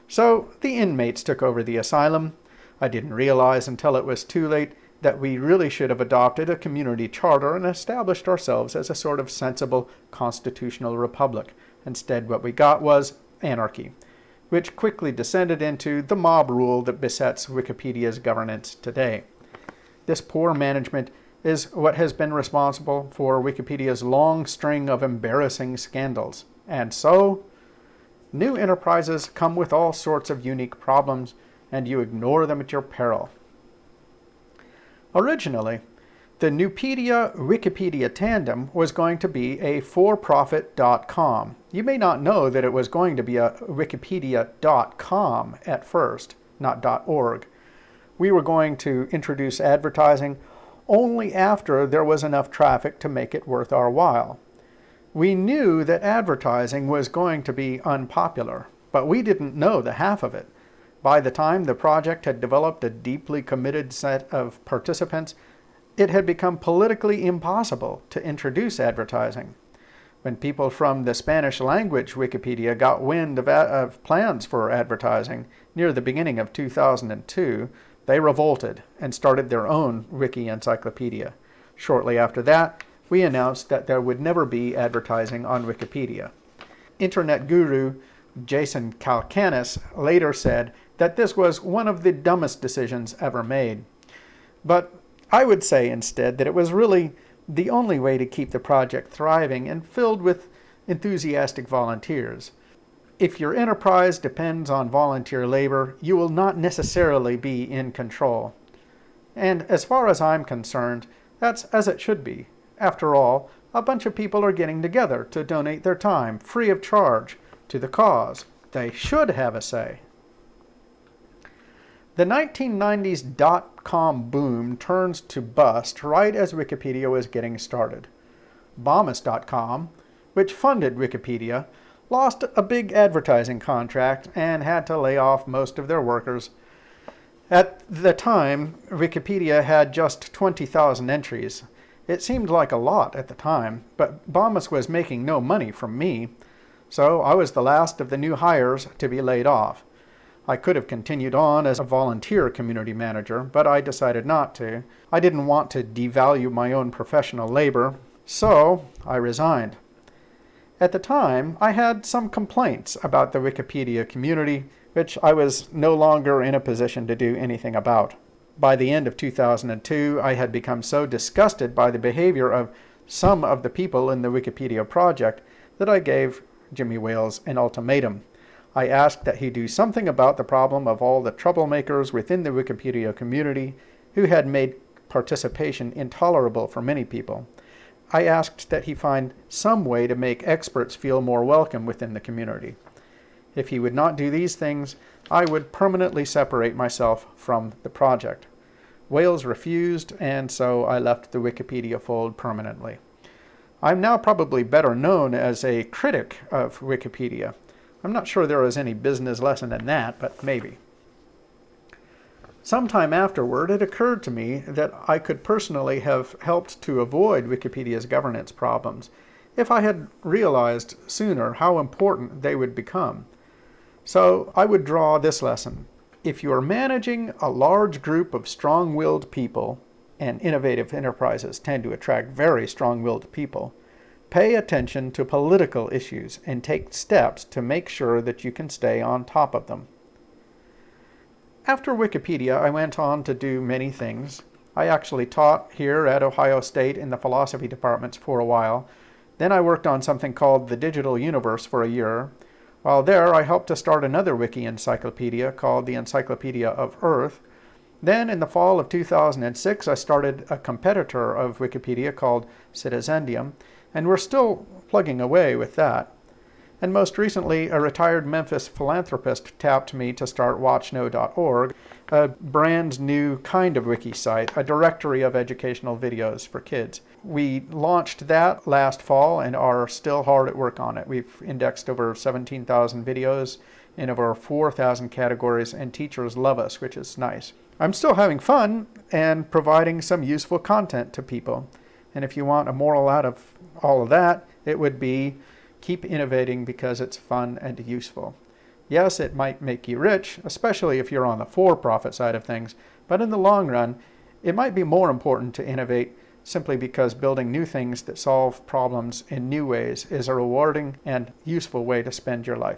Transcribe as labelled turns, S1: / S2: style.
S1: So the inmates took over the asylum. I didn't realize until it was too late that we really should have adopted a community charter and established ourselves as a sort of sensible constitutional republic. Instead, what we got was anarchy, which quickly descended into the mob rule that besets Wikipedia's governance today. This poor management is what has been responsible for Wikipedia's long string of embarrassing scandals. And so, new enterprises come with all sorts of unique problems, and you ignore them at your peril. Originally, the Nupedia-Wikipedia tandem was going to be a for-profit .com. You may not know that it was going to be a Wikipedia.com at first, not .org. We were going to introduce advertising only after there was enough traffic to make it worth our while. We knew that advertising was going to be unpopular, but we didn't know the half of it. By the time the project had developed a deeply committed set of participants, it had become politically impossible to introduce advertising. When people from the Spanish language Wikipedia got wind of plans for advertising near the beginning of 2002, they revolted and started their own wiki encyclopedia. Shortly after that, we announced that there would never be advertising on Wikipedia. Internet guru Jason Calacanis later said that this was one of the dumbest decisions ever made. But I would say instead that it was really the only way to keep the project thriving and filled with enthusiastic volunteers. If your enterprise depends on volunteer labor, you will not necessarily be in control. And as far as I'm concerned, that's as it should be. After all, a bunch of people are getting together to donate their time, free of charge, to the cause. They should have a say. The 1990s .com boom turns to bust right as Wikipedia was getting started. Bombas.com, which funded Wikipedia, lost a big advertising contract and had to lay off most of their workers. At the time, Wikipedia had just 20,000 entries. It seemed like a lot at the time, but Bombas was making no money from me, so I was the last of the new hires to be laid off. I could have continued on as a volunteer community manager, but I decided not to. I didn't want to devalue my own professional labor, so I resigned. At the time, I had some complaints about the Wikipedia community, which I was no longer in a position to do anything about. By the end of 2002, I had become so disgusted by the behavior of some of the people in the Wikipedia project that I gave Jimmy Wales an ultimatum. I asked that he do something about the problem of all the troublemakers within the Wikipedia community who had made participation intolerable for many people. I asked that he find some way to make experts feel more welcome within the community. If he would not do these things, I would permanently separate myself from the project. Wales refused, and so I left the Wikipedia fold permanently. I'm now probably better known as a critic of Wikipedia. I'm not sure there is any business lesson in that, but maybe. Sometime afterward, it occurred to me that I could personally have helped to avoid Wikipedia's governance problems if I had realized sooner how important they would become. So I would draw this lesson. If you are managing a large group of strong-willed people, and innovative enterprises tend to attract very strong-willed people, pay attention to political issues and take steps to make sure that you can stay on top of them. After Wikipedia, I went on to do many things. I actually taught here at Ohio State in the philosophy departments for a while. Then I worked on something called the Digital Universe for a year. While there, I helped to start another wiki encyclopedia called the Encyclopedia of Earth. Then, in the fall of 2006, I started a competitor of Wikipedia called Citizendium, and we're still plugging away with that. And most recently, a retired Memphis philanthropist tapped me to start watchknow.org, a brand new kind of wiki site, a directory of educational videos for kids. We launched that last fall and are still hard at work on it. We've indexed over 17,000 videos in over 4,000 categories, and teachers love us, which is nice. I'm still having fun and providing some useful content to people. And if you want a moral out of all of that, it would be keep innovating because it's fun and useful. Yes, it might make you rich, especially if you're on the for-profit side of things, but in the long run, it might be more important to innovate simply because building new things that solve problems in new ways is a rewarding and useful way to spend your life.